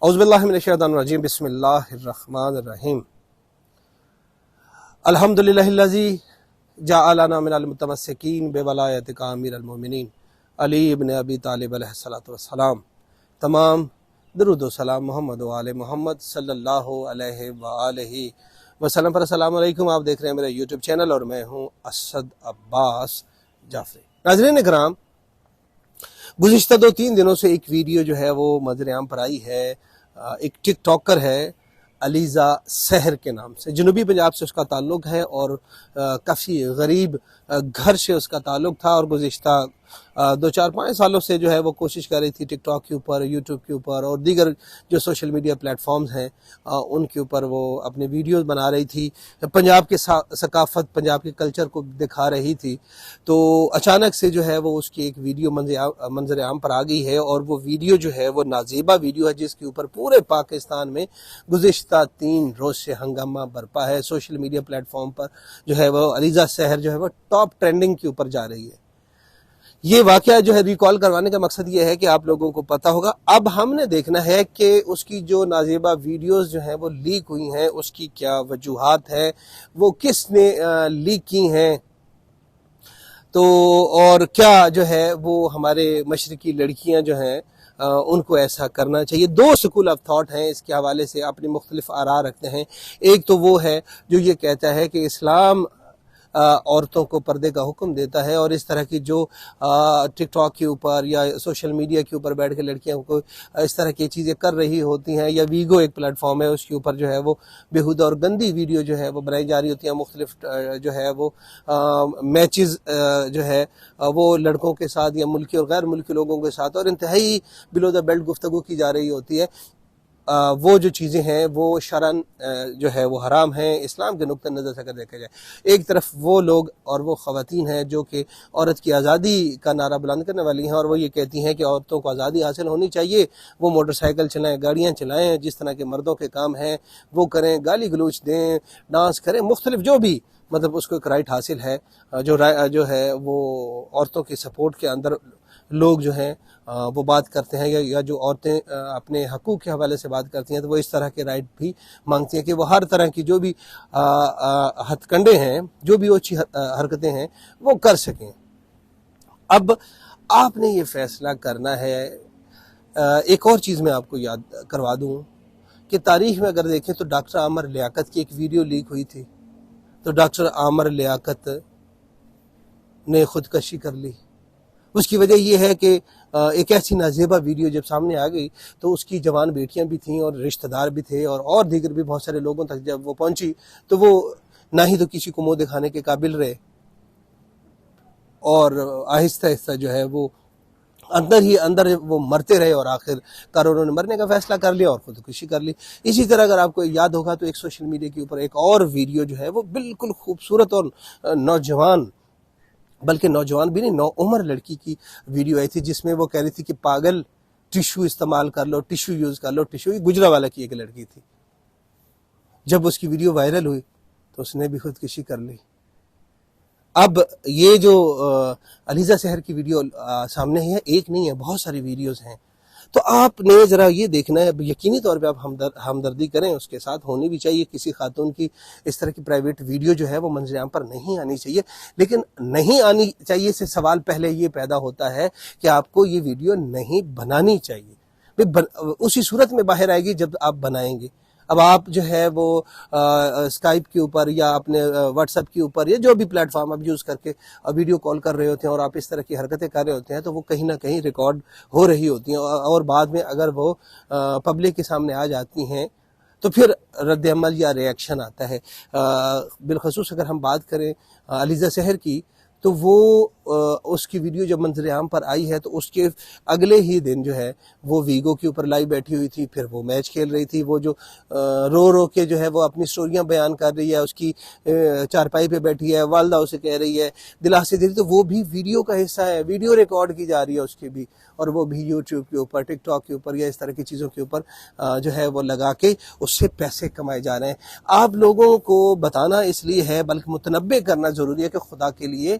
औज़ुबिल्लाहि मिनश्शैतानिर्रजीम बिस्मिल्लाहिर्रहमानिर्रहीम अल्हम्दुलिल्लाहिल्लज़ी जअलना मिनल मुतमस्सिकीन बिवलायति अमीरुल मोमिनीन अली इब्न अबी तालिब अलैहिस्सलातु वस्सलाम। तमाम दरूद व सलाम मोहम्मद व आले मोहम्मद सल्लल्लाहु अलैहि व आलिहि वसल्लम पर। अस्सलामु अलैकुम। आप देख रहे हैं मेरा यूट्यूब चैनल और मैं हूँ असद अब्बास जाफरी। नाज़रीन इकराम, गुज़िश्ता 2-3 दिनों से एक वीडियो जो है वो मंज़र आम पर आई है। एक टिक टॉकर है अलीज़ा सहर के नाम से, जनूबी पंजाब से उसका ताल्लुक़ है और काफ़ी गरीब घर से उसका ताल्लुक़ था और गुज़िश्ता 2-4-5 सालों से जो है वो कोशिश कर रही थी टिक टॉक के ऊपर, यूट्यूब के ऊपर और दीगर जो सोशल मीडिया प्लेटफॉर्म्स हैं उनके ऊपर वो अपने वीडियोस बना रही थी, पंजाब के सकाफ़त, पंजाब के कल्चर को दिखा रही थी। तो अचानक से जो है वो उसकी एक वीडियो मंजर आम पर आ गई है और वो वीडियो जो है वो नाज़ेबा वीडियो है जिसके ऊपर पूरे पाकिस्तान में गुज़िश्ता 3 रोज़ से हंगामा बरपा है। सोशल मीडिया प्लेटफॉर्म पर जो है वो अलीज़ा सहर जो है वो टॉप ट्रेंडिंग के ऊपर जा रही है। ये वाकया जो है रिकॉल करवाने का मकसद ये है कि आप लोगों को पता होगा। अब हमने देखना है कि उसकी जो नाज़ेबा वीडियोस जो हैं वो लीक हुई हैं, उसकी क्या वजूहात है, वो किसने लीक की हैं, तो और क्या जो है वो हमारे मशरकी लड़कियां जो हैं उनको ऐसा करना चाहिए। 2 स्कूल ऑफ थॉट हैं इसके हवाले से, अपनी मुख्तलिफ आरा रखते हैं। एक तो वो है जो ये कहता है कि इस्लाम औरतों को पर्दे का हुक्म देता है और इस तरह की जो टिक टॉक के ऊपर या सोशल मीडिया के ऊपर बैठ के लड़कियों को इस तरह की चीज़ें कर रही होती हैं, या वीगो एक प्लेटफॉर्म है उसके ऊपर जो है वो बेहुदा और गंदी वीडियो जो है वो बनाई जा रही होती है। मुख्तलिफ जो है वो मैचेस जो है वो लड़कों के साथ या मुल्की और गैर मुल्की लोगों के साथ और इंतहाई बिलो द बेल्ट गुफ्तगू की जा रही होती है। वो जो चीज़ें हैं वो शरन जो है वो हराम हैं इस्लाम के नुक्ते नज़र से अगर देखा जाए। एक तरफ वो लोग और वो ख़वातीन हैं जो कि औरत की आज़ादी का नारा बुलंद करने वाली हैं और वो ये कहती हैं कि औरतों को आज़ादी हासिल होनी चाहिए, वो मोटरसाइकिल चलाएं, गाड़ियाँ चलाएं, जिस तरह के मर्दों के काम हैं वो करें, गाली गलौच दें, डांस करें, मुख्तलिफ जो भी मतलब उसको एक राइट हासिल है। जो है वो औरतों की सपोर्ट के अंदर लोग जो हैं वो बात करते हैं या जो औरतें अपने हकूक़ के हवाले से बात करती हैं तो वो इस तरह के राइट भी मांगती हैं कि वो हर तरह की जो भी हथकंडे हैं, जो भी अच्छी हरकतें हैं वो कर सकें। अब आपने ये फ़ैसला करना है। एक और चीज़ मैं आपको याद करवा दूँ कि तारीख़ में अगर देखें तो डॉक्टर आमर लियाकत की एक वीडियो लीक हुई थी, तो डॉक्टर आमर लियाकत ने ख़ुदकशी कर ली। उसकी वजह यह है कि एक ऐसी नाज़ेबा वीडियो जब सामने आ गई तो उसकी जवान बेटियां भी थीं और रिश्तेदार भी थे और दीगर भी बहुत सारे लोगों तक जब वो पहुंची तो वो ना ही तो किसी को मुंह दिखाने के काबिल रहे और आहिस्ता आहिस्ता जो है वो अंदर ही अंदर वो मरते रहे और आखिरकार उन्होंने मरने का फैसला कर लिया और खुदकुशी कर ली। इसी तरह अगर आपको याद होगा तो एक सोशल मीडिया के ऊपर एक और वीडियो जो है वो बिल्कुल खूबसूरत और नौजवान, बल्कि नौजवान भी नहीं, नौउम्र लड़की की वीडियो आई थी जिसमें वो कह रही थी कि पागल टिश्यू इस्तेमाल कर लो, टिश्यू यूज़ कर लो। टिश्यू गुजरावाला की एक लड़की थी। जब उसकी वीडियो वायरल हुई तो उसने भी खुदकुशी कर ली। अब ये जो अलीज़ा सहर की वीडियो सामने है, एक नहीं है, बहुत सारी वीडियोस हैं। तो आपने ज़रा ये देखना है, यकीनी तौर पे आप हमदर्दी करें, उसके साथ होनी भी चाहिए। किसी खातून की इस तरह की प्राइवेट वीडियो जो है वो मंज़र आम पर नहीं आनी चाहिए, लेकिन नहीं आनी चाहिए से सवाल पहले ये पैदा होता है कि आपको ये वीडियो नहीं बनानी चाहिए। उसी सूरत में बाहर आएगी जब आप बनाएंगे। अब आप जो है वो स्काइप के ऊपर या अपने व्हाट्सएप के ऊपर या जो भी प्लेटफॉर्म आप यूज़ करके वीडियो कॉल कर रहे होते हैं और आप इस तरह की हरकतें कर रहे होते हैं तो वो कहीं ना कहीं रिकॉर्ड हो रही होती हैं और बाद में अगर वो पब्लिक के सामने आ जाती हैं तो फिर रद्द अमल या रिएक्शन आता है। बिलखसूस अगर हम बात करें अलीज़ा सहर की तो वो उसकी वीडियो जब मंजर आम पर आई है तो उसके अगले ही दिन जो है वो वीगो के ऊपर लाइव बैठी हुई थी, फिर वो मैच खेल रही थी। वो जो रो रो के जो है वो अपनी स्टोरियां बयान कर रही है, उसकी चारपाई पे बैठी है, वालदा उसे कह रही है, दिलासे दे रही, तो वो भी वीडियो का हिस्सा है, वीडियो रिकॉर्ड की जा रही है उसकी भी, और वो भी यूट्यूब के ऊपर, टिकटॉक के ऊपर या इस तरह की चीज़ों के ऊपर जो है वो लगा के उससे पैसे कमाए जा रहे हैं। आप लोगों को बताना इसलिए है, बल्कि मुतनब्बे करना ज़रूरी है कि खुदा के लिए